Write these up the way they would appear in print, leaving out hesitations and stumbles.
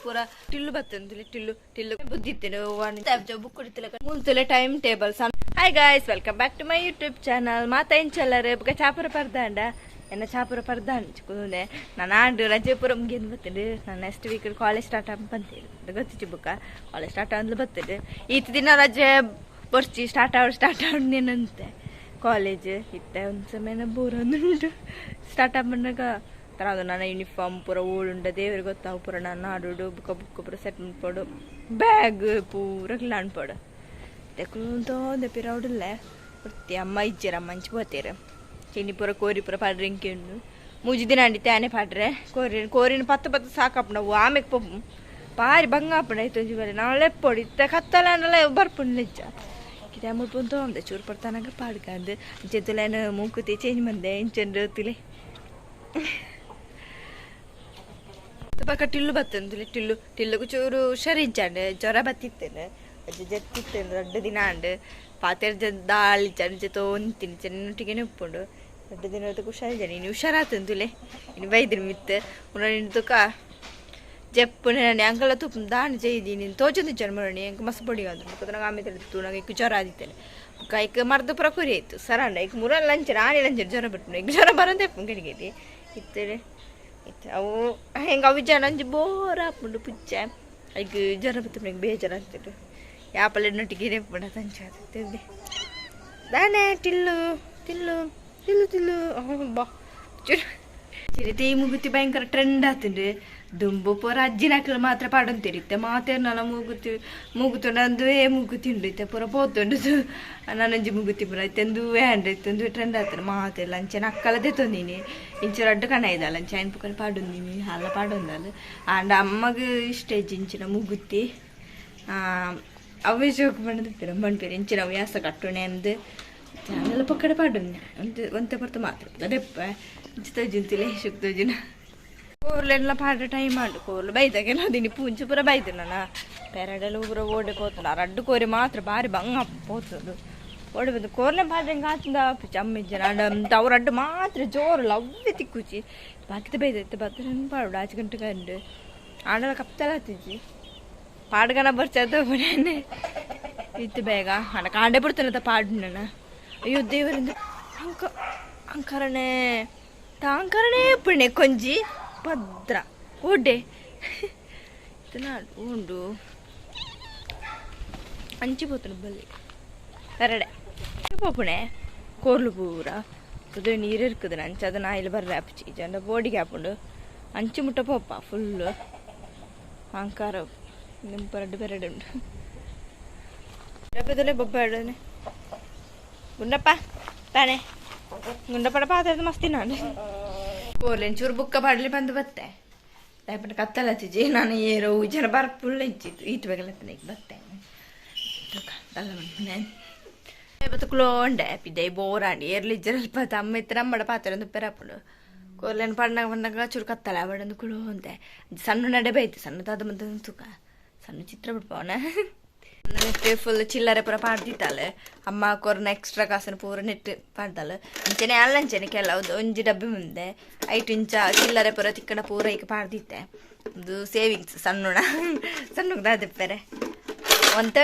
ಪೂರ ಟಿಲ್ಲು ಬರ್ತಂದಿಲ್ಲ ಟಿಲ್ಲು ಟಿಲ್ಲು ಬುದ್ದಿತ್ತೇನೆ ಬುಕ್ ಕುಡಿತಿಲ್ಲ ಮುಂತಲೆ time table hi guys welcome back to my YouTube channel ಮಾತಾ ಎಂಚಲ್ಲರು ಬುಕ್ಕ ಚಾಪುರ ಪರ್ದಾಂಡ ಎನ್ನ ಚಾಪುರ ಪರ್ದಾಂಡ ಚಿಕ್ಕುಂದೆ ನಾನು ಆಂಡು ರಜೆ ಪೂರ ಮುಗಿದು ಬರ್ತೇನೆ ನಾನು ನೆಕ್ಸ್ಟ್ ವೀಕ್ ಕಾಲೇಜ್ ಸ್ಟಾರ್ಟ್ ಆಗಿ ಬಂತೇನೆ ಗೊತ್ತಿಚ್ಚು ಬುಕ್ಕ ಕಾಲೇಜ್ ಸ್ಟಾರ್ಟ್ ಅಂದ್ಲು ಬರ್ತೇನೆ ಈತ ದಿನ ರಜೆ ಬರ್ಚಿ ಸ್ಟಾರ್ಟ್ ಆವನೇನಂತೆ ಕಾಲೇಜ್ ಇತ್ತೆ ಒಂದು ಸಮಯನ ಬೋರ್ ಅಂದುಂಟು ಸ್ಟಾರ್ಟ್ ಆಗ್ಬಂದಾಗ ತರದು ನನ್ನ ಯೂನಿಫಾರ್ಮ್ ಪೂರ ಓಡುಂಡ ದೇವ್ರಿಗೆ ಗೊತ್ತಾವು ಪೂರ ನಾನು ಆಡೋಡು ಬುಕ್ಕ ಪೂರ ಸೆಟ್ ಮಾಡ್ಪೋಡು ಬ್ಯಾಗ್ ಪೂರ ಕ್ಲಾಣ್ಪೋಡು ತೆಕ್ಕೊಂತ ಪಿರೌಡಲ್ಲ ಬರ್ತಿ ಅಮ್ಮ ಇಜ್ಜರ ಮಂಚು ಬೋತೀರ ಚಿನ್ನಿ ಪೂರ ಕೋರಿ ಪೂರ ಪಾಡ್ರೆ ಇಂಕೆಂಡು ಮೂಜಿ ದಿನ ಅಂಡಿ ತೇನೆ ಪಾಡ್ರೆ ಕೋರಿನ ಪತ್ತು ಸಾಕಪ್ಪ ನಾವು ಆಮೆಗೆ ಪೊಪ್ಪು ಪಾರಿ ಬಂಗ ಆಪಣ ಐತೊಂಜಿ ಬೇರೆ ನಾವು ಲೆಪ್ಪೊಡಿ ಇತ್ತ ಕತ್ತಲ ಬರ್ಪುಂಡು ನಿಜ ಕಿತ ಮುಟ್ಪುಂತ ಒಂದೆ ಚೂರು ಪಡ್ತಾನಾಗ ಪಾಡ್ಕಂದು ಇಂಚೆತ್ತುಲೇನು ಮೂಕುತಿ ಚೇಂಜ್ ಮಂದೆ ಇಂಚೆಂಡು ತಿಳಿ ಪಕ್ಕ ಟಿಲ್ಲು ಬತ್ತಂದಿಲ್ಲ ಟಿಲ್ಲುಗು ಚೂರು ಹುಷಾರಿಂಚಾಂಡು ಜ್ವರ ಬತ್ತಿತ್ತೇನೆ ಅಜ್ಜಿ ಜತ್ತಿತ್ತೇನೆ 2 ದಿನ ಅಂಡು ಪಾತೆರ್ ದಾಳಿ ಚಂಚೆ ತೋಂತೀನಿ ಚೆನ್ನೊಟ್ಟಿಗೆ ಉಪ್ಪುಂಡು 2 ದಿನ ಹುಷಾರಿದ್ದೆ ನೀನು ಹುಷಾರಾತಂದುಲೆ ಇನ್ನು ಬೈದ್ರಿ ಮಿತ್ತು ಉನ್ನ ತುಕ ಜಪ್ಪುನೆ ನಾನು ಅಂಕಲ ತುಪ್ಪ ದಾಣಿ ಜೈದಿ ನೀನು ತೋಚಂದು ಚರ್ಮಣಿ ಎಂಕ ಮಸ್ತ್ ಬಡಿ ಅಂದ್ರು ನನಗೆ ಆಮೇಲೆ ತಿಳಿತು ನನಗೆ ಈಗ ಜ್ವರ ಆದಿತ್ತೇನೆ ಈಗ ಮರದ ಪುರ ಕುರಿ ಆಯ್ತು ಸರಂಡ ಈಗ ಮೂರಲ್ಲಿ ಲಂಚ ಆನೆ ಲಂಚ ಜ್ವರ ಬಿಟ್ಟು ಈಗ ಜ್ವರ ಬರೋದೇ ಗಡಿಗೇರಿ ಇತ್ತೇನೆ ಇತ್ತು ಅವು ಹೆಂಗೆ ಅವು ಜನ ಅಂಜು ಬೋರ್ ಹಾಕ್ಬಿಟ್ಟು ಪುಚ್ಚ ಈಗ ಜ್ವರ ಬಿತ್ತು ನನಗೆ ಬೇಜಾರು ಆಗ್ತಿತ್ತು ಯಾಪಲ್ಲ ನೊಟ್ಟಿಗೆ ನೆಪ್ಪಿಡ ತಂಚ ಆಗ್ತಿದ್ದೆ ದಾನೆ ಟಿಲ್ಲು ತಿಲ್ಲು ತಿಲ್ಲು ತಿಲ್ಲು ಬಾ ಚಿರತೆ ಈ ಮೂಗುತಿ ಭಯಂಕರ ಟ್ರೆಂಡ್ ಆಗ್ತದೆ ದುಂಬು ಪೂರ ಅಜ್ಜಿನ ಹಾಕಲು ಮಾತ್ರ ಪಾಡಂತಿರುತ್ತೆ ಮಾತೇನಲ್ಲ ಮೂಗುತಿ ನಂದುವೇ ಮೂಗುತಿ ಉಂಡೈತೆ ಪೂರ ಪೋತುಂಡದು ನನ್ನಂಜಿ ಮೂಗುತಿ ಪೂರ ಐತೆಂದು ಹ್ಯಾಂಡ್ ಐತಂದು ಟ್ರೆಂಡ್ ಆಗ್ತದೆ ಮಾತೆಲ್ಲ ಅಂಚೆನ ಅಕ್ಕಲದೆ ತೊಂದಿನಿ ಇಂಚು ರಡ್ಡು ಕಣ ಇದಲ್ಲ ಅಂಚೆ ಆಯ್ನ ಪುಕ್ಕನ ಪಾಡೊಂದಿನಿ ಅಲ್ಲ ಪಾಡೊಂದಲ್ಲ ಆಂಡ ಅಮ್ಮಗೆ ಇಷ್ಟ ಐತಿ ಇಂಚಿನ ಮೂಗುತಿ ಅವೇ ಜೋಕ್ ಮಾಡಿದ್ಬಿರ ಮಣ್ಪೇರು ಇಂಚಿನ ವ್ಯಾಸ ಕಟ್ಟುಣೆ ಅಂದು ಚಾನೆಲ್ಲ ಪಕ್ಕಡೆ ಪಾಡೊಂದು ಒಂತೆ ಬರ್ತ ಮಾತ್ರ ಅದೆಪ್ಪ ಇಂಚು ತೋಜಿಂತಿಲ್ಲ ಶುಕ್ ತೋಜಿನ ಕೋರ್ಲೆಲ್ಲ ಪಾಡ್ರೆ ಟೈಮ್ ಆಂಡು ಕೋರ್ಲು ಬೈದಾಗೆ ನೋದಿನಿ ಪೂಂಚು ಪೂರ ಬೈದು ನಾನು ಪೆರಡೆಲ್ಲ ಪೂರ ಓಡಿ ಹೋತನ ರಡ್ಡು ಕೋರಿ ಮಾತ್ರ ಭಾರಿ ಬಂಗ ಹೋತದು ಓಡಿ ಬಂದು ಕೋರ್ಲೆ ಪಾಡ್ರೆ ಹಿಂಗೆ ಆತಂದ ಚಮ್ಮಿಜ್ಜನ ಅಂತ ಅವ್ರ ಅಡ್ಡು ಮಾತ್ರ ಜೋರಲ್ಲ ಅವೇ ತಿಕ್ಕುಚಿ ಬಾಕಿದ ಬೈದೈತೆ ಬತ್ತ ಪಾಡು 5 ಗಂಟೆಗೆ ಅಂಡು ಆಡಲ್ಲ ಕಪ್ತಲ್ಲ ಹತ್ತಿಜ್ಜಿ ಪಾಡ್ಗನ ಬರ್ಚದ ಮನೆ ಇತ್ತು ಬೇಗ ಹಣ ಕಾಂಡೆ ಬಿಡ್ತಾನಂತ ಪಾಡು ನಾನು ಅಯ್ಯೋ ದೇವರಿಂದ ಅಂಕರಣೆ ಟಾಂಕರಣೆ ಪುಣ್ಯ ಕೊಂಜಿ ಭದ್ರ ಓಡೆ ಉಂಡು ಅಂಚಿపోతున్న ಬಲ್ಲಿ ಎರಡೆ ಪೋಪುಣೆ ಕೋರ್ಲು ಪೂರ ಅದು ನೀರು ಇರ್ಕುದು ಅಂಚ ಅದನ್ನ ಇಲ್ಲಿ ಬರ್ರೆ ಅಪ್ಪಚಿ ಜನ ಬೋಡಿಗೆ ಹಾಕೊಂಡು ಅಂಚು ಮುಟ್ಟ ಪೋಪ ಫುಲ್ಲು ಅಂಕಾರ ನಿಂಪ 2 ಉಂಡು ರಬ್ಬದಲ್ಲೇ ಬೊಬ್ಬ ಹೇಳನೆ ಗುಂಡಪ್ಪ ತಾನೆ ಗುಂಡಪ್ಪಡ ಪಾತ್ರದ ಮಸ್ತಿ ನಾನು ಕೋರ್ಲೆನ್ ಚೂರು ಬುಕ್ಕ ಪಾಡ್ಲಿ ಬಂದು ಬತ್ತೆ ದಯಪಟ್ಟು ಕತ್ತಲ ಹಚ್ಚಿಜಿ ನಾನು ಏರೋ ಜನ ಬರ್ಪುಳ್ಳ ಇಚ್ಚಿತ್ತು ಈಟ್ ಬೇಗಲತ್ತನೆ ಈಗ ಬತ್ತೆ ಇವತ್ತು ಕ್ಲೋಂಡೆ ಪಿದ್ದೆ ಬೋರಾಂಡಿ ಏರ್ಲಿ ಜರಲ್ಪ ಅಮ್ಮ ಇತ್ತು ನಮ್ಮಡ ಪಾತ್ರೆ ಒಂದು ಪೆರಪುಡು ಕೋರ್ಲೆನ್ ಪಣ್ಣಗ ಚೂರು ಕತ್ತಲ ಅವಡೊಂದು ಕುಳು ಅಂತೆ ಸಣ್ಣ ನಡೆ ಬೈತು ಸಣ್ಣದಾದ ಮಂತ ತುಕ ಸಣ್ಣ ಚಿತ್ರ ಬಿಡ್ಪವನ ನೆಟ್ ಫುಲ್ ಚಿಲ್ಲರೆ ಪೂರ ಪಾಡ್ದಿತ್ತಾಳೆ ಅಮ್ಮ ಕೊರ್ನ ಎಕ್ಸ್ಟ್ರಾ ಕಾಸನ್ನು ಪೂರ ನೆಟ್ ಪಾಡ್ದಾಳು ಅಂಚೆನೆ ಅಲ್ಲಂಚೆನೆ ಕೆಲವು ಒಂಜಿ ಡಬ್ಬಿ ಮುಂದೆ 5 ಇಂಚ ಚಿಲ್ಲರೆ ಪೂರ ತಿಕ್ಕಡ ಪೂರ ಈಗ ಪಾಡ್ದಿತ್ತೆ ಇದು ಸೇವಿಂಗ್ಸ್ ಸಣ್ಣದಾದಿಪ್ಪರೆ ಒಂತೆ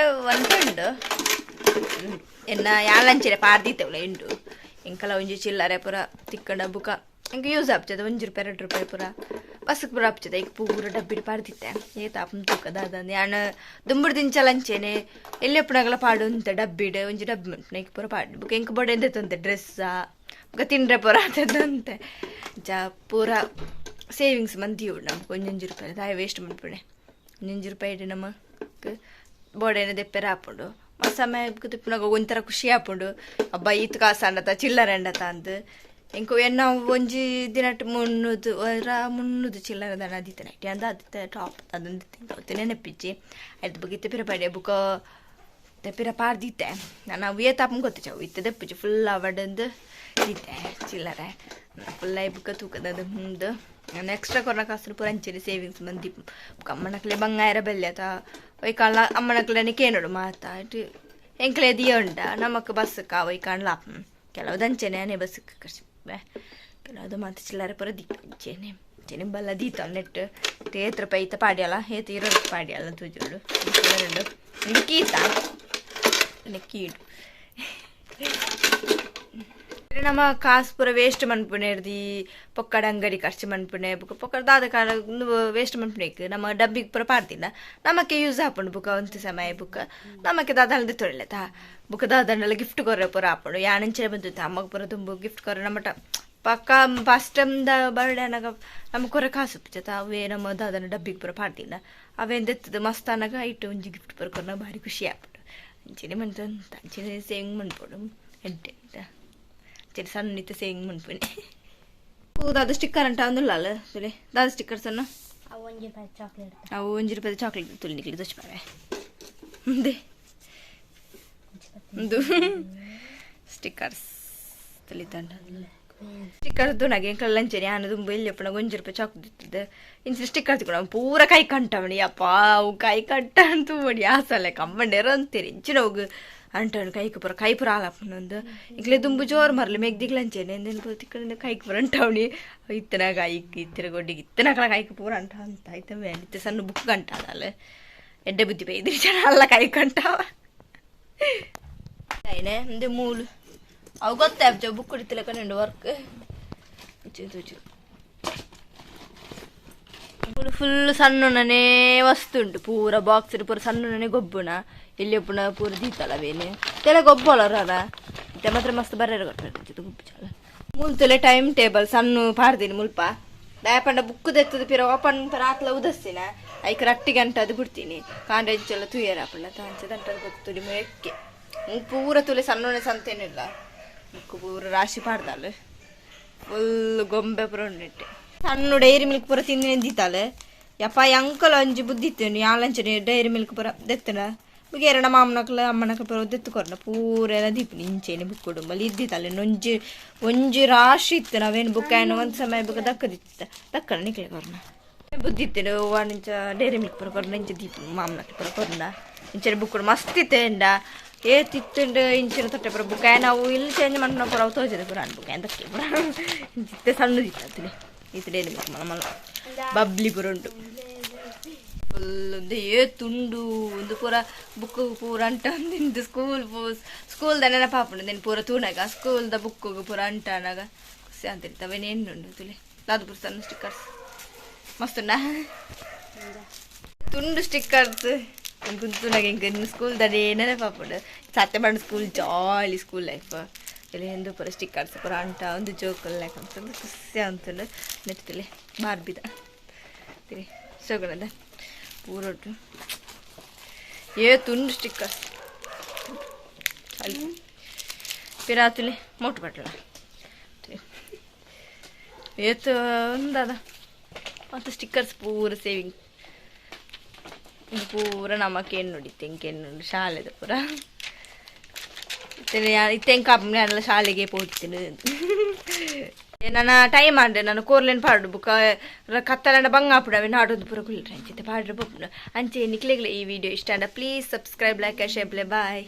ಉಂಡು ಎನ್ನ ಯಾಲಂಚೆನೆ ಪಾಡ್ದಿತ್ತೇವಲ್ಲ ಎಂಡು ಎಂಕಲ ಒಂಜಿ ಚಿಲ್ಲರೆ ಪೂರ ತಿಕ್ಕಡ ಬುಕ ಎಂಗೆ ಯೂಸ್ ಆಗ್ತದೆ ₹1 ಪೂರ ಬಸ್ಗೆ ಪೂರ ಆಗ್ತದೆ ಈಗ ಪೂರ ಡಬ್ಬಿಡಿ ಪಾಡ್ದಿತ್ತೆ ಏತಾಪನ್ ತೂಕದ ನಾನು ದುಂಬುಡು ದಿಂಚಲಂಚೇನೆ ಎಲ್ಲೆಪ್ಪನಾಗಲ ಪಾಡು ಅಂತ ಡಬ್ಬಿಡು ಒಂಜಿ ಡಬ್ಬಿ ಉಂಟು ಈಗ ಪೂರ ಪಾಡು ಬುಕ್ ಎಂಕ ಬೋಡೆ ಎಂದತ್ತಂತೆ ಡ್ರೆಸ್ಸಾ ಬುಕ್ಕ ತಿಂಡ್ರೆ ಪೂರ ಆಗ್ತದಂತೆ ಪೂರ ಸೇವಿಂಗ್ಸ್ ಮಂದಿ ಉಂಡು ನಮ್ಗೆ ₹1 ತಾಯಿ ವೇಸ್ಟ್ ಮಾಡ್ಬಿಡೆ ₹1 ಇಡು ನಮಗೆ ಬೋಡೆನ ದೆಪ್ಪೆರ ಹಾಕೊಂಡು ಸಮಯ ತಿಪ್ಪನಾಗ ಒಂಥರ ಖುಷಿ ಹಾಕೊಂಡು ಹಬ್ಬ ಈತ್ ಕಾಸು ಅಂಡತ ಚಿಲ್ಲರೆ ಅಂಡತ ಅಂದು ಎಂಕು ಎನ್ನ ಒಂಜಿ ದಿನಟ್ಟು 300 ಚಿಲ್ಲರೆ ದನ ಅದಿತ್ತೆ ನೈಟಿ ಅಂದ ಅದಿತ್ತೆ ಟಾಪ್ ಅದೊಂದು ತಿಂತೀನಿ ನೆಪ್ಪಿಚ್ಚಿ ಆಯ್ತು ಬಗ್ಗೆ ತೆಪ್ಪಿರ ಪಾಡಿ ಬುಕ್ಕ ತೆಪ್ಪಿರ ಪಾಡ್ದಿತ್ತೆ ನಾನು ಅವೇ ತಾಪನ್ ಗೊತ್ತಿಚ್ಚವು ಇತ್ತು ತೆಪ್ಪಿಚ್ಚು ಫುಲ್ ಅವಡಂದು ಇತ್ತೆ ಚಿಲ್ಲರೆ ಫುಲ್ ಆಯ್ ಬುಕ್ಕ ತೂಕದ ಮುಂದೆ ನಾನು ಎಕ್ಸ್ಟ್ರಾ ಕೊರೋನಾ ಕಾಸು ಪೂರ ಅಂಚೇರಿ ಸೇವಿಂಗ್ಸ್ ಮಂದಿ ಅಮ್ಮನಕ್ಲೆ ಬಂಗಾರ ಬೆಲ್ಲೆ ಆತ ಒಯ್ಕಾಳ ಅಮ್ಮನಕ್ಲೆ ಕೇನೋಡು ಮಾತಾ ಇಟ್ಟು ಎಂಕ್ಲೆ ದಿಯ ಉಂಡ ನಮಕ್ ಬಸ್ಸಕ್ಕ ಒಯ್ಕಾಣ್ಲ ಕೆಲವು ದಂಚೆನೆ ಬಸ್ಸಕ್ಕೆ ಕರ್ಸಿ ಕೆಲವುದು ಮಾತು ಚಿಲ್ಲರೆ ಪೂರ ದಿಕ್ಕಂಚೇನೆ बल्ला दीता नेट तेत्र पैत पाड्याला हे तीर पाड्याला तुझोಡು రెండు నికీతా నికీడు ನಮ್ಮ ಕಾಸು ಪೂರ ವೇಸ್ಟ್ ಮನ್ಪುಣೆರ್ದಿ ಪೊಕ್ಕಡ ಅಂಗಡಿ ಖರ್ಚು ಮನ್ಪುಣೆ ಬುಕ್ಕ ಪೊಕ್ಕಡ ದಾದ ಕಾಲ ವೇಸ್ಟ್ ಮನ್ಪುಣೆಕ್ ನಮ್ಮ ಡಬ್ಬಿಗೆ ಪೂರ ಪಾಡ್ದಿನ ನಮಕ್ಕೆ ಯೂಸ್ ಹಾಪುಂಡು ಬುಕ್ಕ ಒಂದು ಸಮಯ ಬುಕ್ಕ ನಮಕ್ಕೆ ದಾದ ತೊಳೆತ ಬುಕ್ಕ ದಾದಂಡೆಲ್ಲ ಗಿಫ್ಟ್ ಕೊರ್ರೆ ಪೂರ ಹಾಪುಂಡು ಯಾಣಂಚೆ ಬಂದಿತ್ತು ಅಮ್ಮಗೆ ಪೂರ ತುಂಬ ಗಿಫ್ಟ್ ಕೊರ್ರೆ ನಮ್ಮಟ ಪಕ್ಕ ಫಸ್ಟ್ ಟೈಮ್ದ ಬರ್ಡೇ ಅನ್ನಾಗ ನಮಗೆ ಕೊರೆ ಕಾಸು ಪಿಚ್ಚತ ಅವೇ ನಮ್ಮ ದಾದನ ಡಬ್ಬಿಗೆ ಪೂರ ಪಾಡ್ದಿನ ಅವೇನು ತೆತ್ತದು ಮಸ್ತ್ ಅನ್ನಾಗ ಇಟ್ಟು ಒಂಜಿ ಗಿಫ್ಟ್ ಪೂರ ಕೊರ್ನ ಭಾರಿ ಖುಷಿ ಹಾಪುಂಡು ಅಂಚೆನೆ ಮಂತಂತ ಅಂಚೆನೆ ಸೇಂಗ್ ಮನ್ಪುಡು ಎಂಟೆ ಅಂಚೆನೆ ಸಣ್ಣಿತ್ತು ಸೇಂಗ್ ಮನ್ಪುನೆ ದಾದ ಸ್ಟಿಕ್ಕರ್ ಅಂಟ ಅಂದುಲ್ಲ ತುಲೆ ದಾದ ಸ್ಟಿಕ್ಕರ್ಸ್ ಅನ್ನ ಅವು ಒಂಜಿ ರೂಪಾಯಿ ಚಾಕ್ಲೇಟ್ ತುಳಿ ನಿಕ್ಲಿ ದೊಚ್ಚಿಪಾವೆ ಮುಂದೆ ಒಂದು ಸ್ಟಿಕ್ಕರ್ಸ್ ತುಳಿತಂಡ ಸ್ಟಿಕ್ಕರ್ ತುಣಗೆ ಕಲ್ಲಂಚನೆ ಆನ ತುಂಬ ಇಲ್ಲಿ ಅಪ್ಪನ ಒಂಜಿ ರೂಪಾಯಿ ಚಾಕ್ಲೇಟ್ ಇರ್ತದೆ ಇಂಚ ಸ್ಟಿಕ್ಕರ್ ತಿಕ್ಕೊಂಡು ಪೂರ ಕೈ ಕಂಟವಣಿ ಅಪ್ಪ ಅವು ಕೈ ಕಟ್ಟ ಅಂತೂ ಮಾಡಿ ಆಸಲೆ ಕಮ್ಮಂಡೇರ ಅಂತೀರಿ ಇಂಚಿನ ಹೋಗು ಅಂಟನು ಕೈಗೆ ಪೂರ ಕೈ ಪೂರ ಆಲಪ್ಪನೊಂದು ಈಗಲೇ ತುಂಬ ಜೋರು ಮರಲಿ ಮೆಗ್ದಿಗ್ಲಂಚೇನೆ ಎಂದೇನು ತಿಕ್ಕಂಡು ಕೈಗೆ ಪೂರ ಅಂಟವಣಿ ಇತ್ತನ ಕೈಗೆ ಇತ್ತಿರ ಗೊಡ್ಡಿಗೆ ಇತ್ತನ ಕಲ ಕೈಗೆ ಪೂರ ಅಂಟ ಅಂತ ಆಯ್ತು ಮೇಲಿತ್ತು ಸಣ್ಣ ಬುಕ್ ಕಂಟದಲ್ಲ ಎಡ್ಡೆ ಬುದ್ಧಿ ಬೈದ್ರಿ ಜನ ಅಲ್ಲ ಕೈ ಕಂಟವ ಐನೆ ಮುಂದೆ ಮೂಲು ಅವು ಗೊತ್ತಾಯ್ತು ಬುಕ್ ಹಿಡಿತಿಲ್ಲ ಕಣ್ಣು ವರ್ಕ್ ಫುಲ್ ಸಣ್ಣನೇ ವಸ್ತು ಉಂಟು ಪೂರ ಬಾಕ್ಸ್ ಪೂರ ಸಣ್ಣನೇ ಗೊಬ್ಬುಣ ಇಲ್ಲಿ ಒಬ್ಬನ ಪೂರ ದೀತಲ್ಲವೇನೆ ತೆಲೆ ಗೊಬ್ಬಲರ ಮತ್ತೆ ಮಾತ್ರ ಮಸ್ತ್ ಬರ್ರೆ ಗೊತ್ತಿತ್ತು ಗುಬ್ಬು ಚಾಲ ಮುಲ್ತಲೆ ಟೈಮ್ ಟೇಬಲ್ ಸಣ್ಣ ಪಾಡ್ದೀನಿ ಮುಲ್ಪ ದಯಪಂಡ ಬುಕ್ ತೆತ್ತದ ಪಿರ ಓಪನ್ ಪರ ಆತ್ಲ ಉದಸ್ತೀನ ಐಕ ರಟ್ಟಿಗೆ ಅಂಟ ಅದು ಬಿಡ್ತೀನಿ ಕಾಂಡೆಂಚೆಲ್ಲ ತುಯ್ಯರ ಪಳ್ಳ ತಾಂಚದ ಅಂಟದು ಗೊತ್ತುಡಿ ಮೇಕ್ಕೆ ಪೂರ ತುಲೆ ಸಣ್ಣನೆ ಸಂತೇನಿಲ್ಲ ಬುಕ್ ಪೂರ ರಾಶಿ ಪಾಡ್ದಲ್ಲ ಫುಲ್ ಗೊಂಬೆ ಪೂರ ಉಂಡಿಟ್ಟೆ ಸಣ್ಣ ಡೈರಿ ಮಿಲ್ಕ್ ಪೂರ ತಿಂದಿನ ದೀತಾಲೆ ಯಪ್ಪ ಅಂಕಲ್ ಒಂಜಿ ಬುದ್ಧಿ ಇತ್ತೇನು ಯಾಲಂಚನೆ ಡೈರಿ ಮಿಲ್ಕ್ ಪೂರ ದೆತ್ತನ ಬುಗೇರ ನಮ್ಮ ಅಮ್ಮನಕ್ಲ ಅಮ್ಮನಕ್ಲ ಪೂರ ದೆತ್ತುಕೊರ್ನ ಪೂರ ಎಲ್ಲ ದೀಪನಿ ಇಂಚೇನೆ ಬುಕ್ ಕುಡುಂಬಲ್ಲಿ ಇದ್ದಿತ್ತಲ್ಲ ಒಂಜಿ ರಾಶಿ ಇತ್ತು ನಾವೇನು ಬುಕ್ ಏನು ಒಂದು ಸಮಯ ಬುಕ್ ದಕ್ಕನ ನಿಕ್ಲೆ ಕೊರ್ನ ಬುದ್ಧಿ ಇತ್ತೇನು ಇಂಚ ಡೈರಿ ಮಿಲ್ಕ್ ಪೂರ ಕೊರ್ನ ಇಂಚ ದೀಪ ಮಾಮನಕ್ಲ ಪೂರ ಕೊರ್ನ ಇಂಚನೆ ಬುಕ್ ಮಸ್ತ್ ಇತ್ತೇಂಡ ಏತಿತ್ತುಂಡು ಇಂಚಿನ ತೊಟ್ಟೆ ಪೂರ ಬುಕ್ ನಾವು ಇಲ್ಲಿ ಚೇಂಜ್ ಮಾಡ್ಕೊಂಡು ಪೂರ ಅವು ತೋಜದೆ ಪೂರ ಅನ್ಬುಕ್ ಎಂತಕ್ಕೆ ಪೂರ ಇಂಚಿತ್ತೆ ಸಣ್ಣದಿತ್ತು ಇದು ಡೈರಿ ಮಿಲ್ಕ್ ಮಲ್ಲ ಬಬ್ಲಿ ಪೂರ ಉಂಟು ಫುಲ್ ಒಂದು ತುಂಡು ಒಂದು ಪೂರ ಬುಕ್ ಪೂರ ಅಂಟ ಅಂದಿಂದು ಸ್ಕೂಲ್ದ ನೆನಪಾಪುಂಡು ನೆನ್ ಪೂರ ತೂನಾಗ ಸ್ಕೂಲ್ದ ಬುಕ್ಕಿಗೆ ಪೂರ ಅಂಟನಾಗ ಖುಷಿ ಅಂತಿರ್ತವೇನೇನು ಉಂಡು ತುಲೆ ಅದು ಪೂರ ಸಣ್ಣ ಸ್ಟಿಕ್ಕರ್ಸ್ ಮಸ್ತುಂಡ ತುಂಡು ಸ್ಟಿಕ್ಕರ್ಸ್ ಗುಂತುನಾಗ ಹಿಂಗೆ ಸ್ಕೂಲ್ದನೇ ನೆನಪಾಪುಂಡು ಸತ್ಯ ಮಾಡಿ ಸ್ಕೂಲ್ ಜಾಲಿ ಸ್ಕೂಲ್ ಲೈಫ್ ಇಲ್ಲಿ ಎಂದು ಪೂರ ಸ್ಟಿಕ್ಕರ್ಸ್ ಪೂರ ಅಂಟ ಒಂದು ಜೋಕಲ್ ಲೆಕ್ಕ ಅಂತಂದು ಖುಷಿ ಅಂತಂದು ನೆಟ್ಟಿಲೆ ಬಾರ್ಬಿದ ತಿರಿ ಸೋಗಣದ ಪೂರೊಟ್ಟು ತುಂಡು ಸ್ಟಿಕ್ಕರ್ಸ್ ಪಿರಾತುಲಿ ಮೋಟು ಬಟ್ಲ ಏತು ಒಂದಾದ ಮತ್ತು ಸ್ಟಿಕ್ಕರ್ಸ್ ಪೂರ ಸೇವಿಂಗ್ ಪೂರ ನಮಕೇನು ನೋಡಿತ್ತು ಹೆಂಗೇನು ನೋಡಿ ಶಾಲೆದು ಪೂರ ಇತ್ತೆಂಗೆ ಕಾಪಲ್ಲ ಶಾಲೆಗೆ ಪೋಡ್ತೀನಿ ನನ್ನ ಟೈಮ್ ಆಂಡೆ ನಾನು ಕೋರ್ಲೆನ್ ಪಾಡು ಬುಕ್ಕ ಕತ್ತಲಂಡ ಬಂಗಾಪುಡವೆ ನಾಡೋದು ಪೂರ ಕುಳ್ಳ ಅಂಚಿತೆ ಪಾಡ್ರೆ ಬೊಪ್ಪು ಅಂಚೆ ನಿಕ್ಲೆಗ್ಲೆ ಈ ವಿಡಿಯೋ ಇಷ್ಟ ಅಂಡ ಪ್ಲೀಸ್ ಸಬ್ಸ್ಕ್ರೈಬ್ ಲೈಕ್ ಶೇರ್ ಪ್ಲೇ ಬಾಯ್.